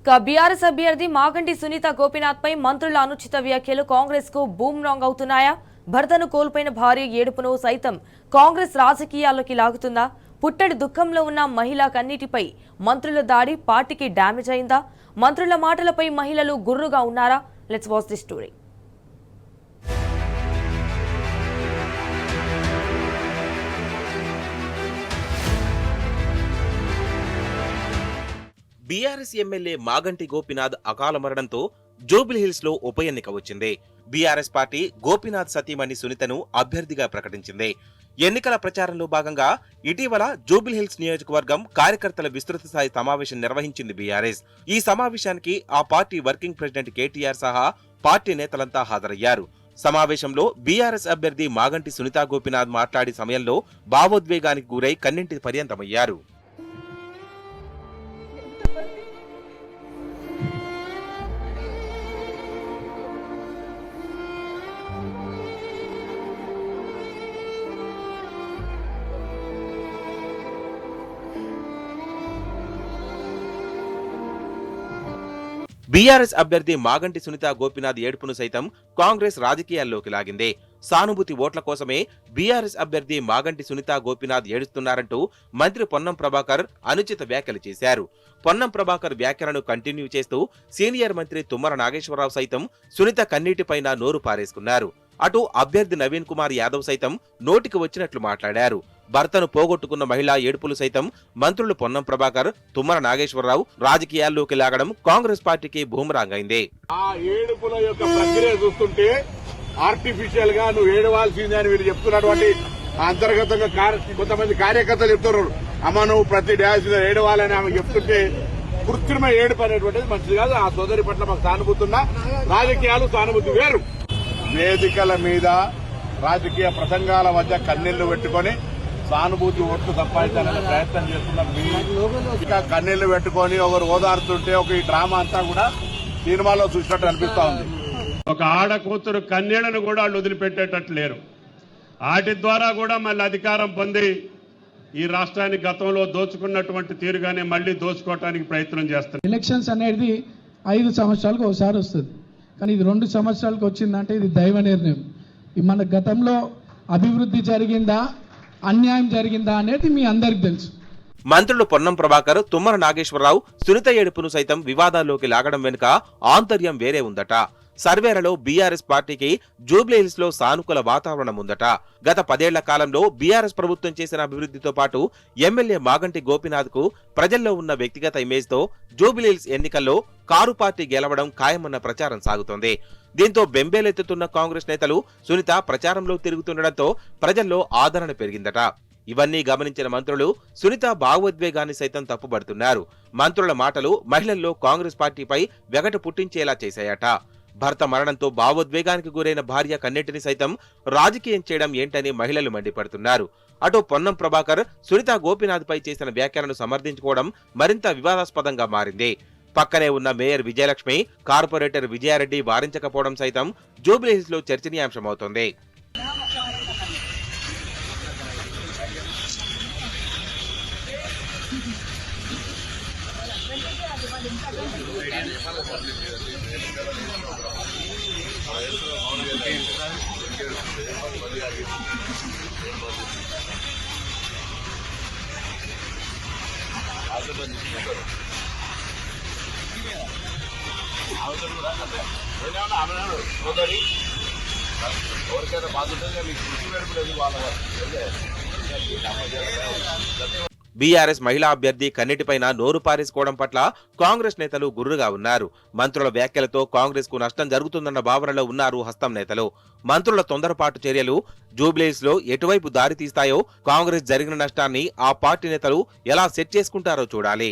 BRS అభ్యర్థి మాగంటి సునీత గోపీనాథ్ పై మంత్రుల అనుచిత వ్యాఖ్యలు కాంగ్రెస్ కు బూమ్రాంగ్ అవుతున్నాయా? భర్తను కోల్పోయిన భార్య ఏడుపును సైతం కాంగ్రెస్ రాజకీయాల్లోకి లాగుతుందా? పుట్టడి దుఃఖంలో ఉన్న మహిళా కన్నిటిపై మంత్రుల దాడి పార్టీకి డ్యామేజ్ అయిందా? మంత్రుల మాటలపై మహిళలు గుర్రుగా ఉన్నారా? Let's watch the story. BRS MLA Maganti Gopinath అకాల మరణంతో జూబిలీహిల్స్ లో ఉప ఎన్నిక వచ్చింది. బీఆర్ఎస్ పార్టీ గోపీనాథ్ సతీమణి సునీతను అభ్యర్థిగా ప్రకటించింది. ఎన్నికల ప్రచారంలో భాగంగా ఇటీవల జూబిలీహిల్స్ నియోజకవర్గం కార్యకర్తల విస్తృత స్థాయి సమావేశం నిర్వహించింది బీఆర్ఎస్. ఈ సమావేశానికి ఆ పార్టీ వర్కింగ్ ప్రెసిడెంట్ కేటీఆర్ సహా పార్టీ నేతలంతా హాజరయ్యారు. సమావేశంలో బీఆర్ఎస్ అభ్యర్థి మాగంటి సునీత గోపీనాథ్ మాట్లాడే సమయంలో భావోద్వేగానికి గురై కన్నింటి పర్యంతమయ్యారు. బీఆర్ఎస్ అభ్యర్థి మాగంటి సునీత గోపీనాథ్ ఏడుపును సైతం కాంగ్రెస్ రాజకీయాల్లోకి లాగింది. సానుభూతి ఓట్ల కోసమే బీఆర్ఎస్ అభ్యర్థి మాగంటి సునీత గోపీనాథ్ ఏడుస్తున్నారంటూ మంత్రి పొన్నం ప్రభాకర్ అనుచిత వ్యాఖ్యలు చేశారు. పొన్నం ప్రభాకర్ వ్యాఖ్యలను కంటిన్యూ చేస్తూ సీనియర్ మంత్రి తుమ్మల నాగేశ్వరరావు సైతం సునీత కన్నీటిపైన నోరు పారేసుకున్నారు. అటు అభ్యర్థి నవీన్ కుమార్ యాదవ్ సైతం నోటికి వచ్చినట్లు మాట్లాడారు. భర్తను పోగొట్టుకున్న మహిళా ఏడుపులుసైతం మంత్రులు పొన్నం ప్రభాకర్, తుమ్మల నాగేశ్వరరావు రాజకీయాల్లోకి లాగడం కాంగ్రెస్ పార్టీకి బూమరాంగ్ అయింది. ఆ ఏడుపుల యొక్క ప్రక్రియ చూస్తుంటే ఆర్టిఫిషియల్ గా నువ్వు ఏడవాల్సిందే అని వీళ్ళు చెప్తున్నటువంటి అంతర్గతంగా కొంతమంది కార్యకర్తలు చెప్తున్నారు. అమ్మ నువ్వు ప్రతి డ్యాన్స్ ఏడవాలని ఆమె చెప్తుంటే కృత్రిమ ఏడుపు అనేటువంటిది మంచిది కాదు. ఆ సోదరి పట్ల మాకు సానుభూతి ఉన్నా, రాజకీయాలు సానుభూతి వేరు. వేదికల మీద రాజకీయ ప్రసంగాల మధ్య కన్నీళ్లు పెట్టుకుని సానుభూతి ఓట్లు సంపాదించాలనే ప్రయత్నం చేస్తున్న కన్నీళ్లు పెట్టుకుని ఒకరు ఓదారుతుంటే ఒక ఈ డ్రామా అంతా కూడా సినిమాలో చూసినట్టు అనిపిస్తా ఉంది. ఒక ఆడ కూతురు కన్నీళ్లను కూడా వాళ్ళు వదిలిపెట్టేటట్లు లేరు. వాటి ద్వారా కూడా మళ్ళీ అధికారం పొంది ఈ రాష్ట్రాన్ని గతంలో దోచుకున్నటువంటి తీరుగానే మళ్లీ దోచుకోవడానికి ప్రయత్నం చేస్తారు. ఎలక్షన్స్ అనేది 5 సంవత్సరాలకు ఒకసారి వస్తుంది, కానీ ఇది 2 సంవత్సరాలకు వచ్చిందంటే ఇది దైవ నిర్ణయం. మన గతంలో అభివృద్ధి జరిగిందా, అన్యాయం జరిగిందా అనేది మీ అందరికి తెలుసు. మంత్రులు పొన్నం ప్రభాకర్, తుమ్మల నాగేశ్వరరావు సునీత ఏడుపును సైతం వివాదాల్లోకి లాగడం వెనుక ఆంతర్యం వేరే ఉందట. సర్వేలలో బీఆర్ఎస్ పార్టీకి జూబ్లీహిల్స్ లో సానుకూల వాతావరణం ఉందట. గత 10 ఏళ్ల కాలంలో బీఆర్ఎస్ ప్రభుత్వం చేసిన అభివృద్ధితో పాటు ఎమ్మెల్యే మాగంటి గోపీనాథ్ కు ప్రజల్లో ఉన్న వ్యక్తిగత ఇమేజ్ తో జూబ్లీహిల్స్ ఎన్నికల్లో కారు పార్టీ గెలవడం ఖాయమన్న ప్రచారం సాగుతోంది. దీంతో బెంబేలెత్తుతున్న కాంగ్రెస్ నేతలు సునీత ప్రచారంలో తిరుగుతుండటంతో ప్రజల్లో ఆదరణ పెరిగిందట. ఇవన్నీ గమనించిన మంత్రులు సునీత భావోద్వేగాన్ని సైతం తప్పుబడుతున్నారు. మంత్రుల మాటలు మహిళల్లో కాంగ్రెస్ పార్టీపై వెగటు పుట్టించేలా చేశాయట. భర్త మరణంతో భావోద్వేగానికి గురైన భార్య కన్నెటిని సైతం రాజకీయం చేయడం ఏంటని మహిళలు మండిపడుతున్నారు. అటు పొన్నం ప్రభాకర్ సునీత గోపీనాథ్ పై చేసిన వ్యాఖ్యలను సమర్థించుకోవడం మరింత వివాదాస్పదంగా మారింది. పక్కనే ఉన్న మేయర్ విజయలక్ష్మి, కార్పొరేటర్ విజయారెడ్డి వారించకపోవడం సైతం జూబ్లీహిల్స్ లో చర్చనీయాంశమవుతోంది. బీఆర్ఎస్ మహిళా అభ్యర్థి కన్నీటిపైన నోరు పారేసుకోవడం పట్ల కాంగ్రెస్ నేతలు గుర్రుగా ఉన్నారు. మంత్రుల వ్యాఖ్యలతో కాంగ్రెస్ కు నష్టం జరుగుతుందన్న భావనలో ఉన్నారు హస్తం నేతలు. మంత్రుల తొందరపాటు చర్యలు జూబ్లీహిల్స్ లో ఎటువైపు దారి తీస్తాయో, కాంగ్రెస్ జరిగిన నష్టాన్ని ఆ పార్టీ నేతలు ఎలా సెట్ చేసుకుంటారో చూడాలి.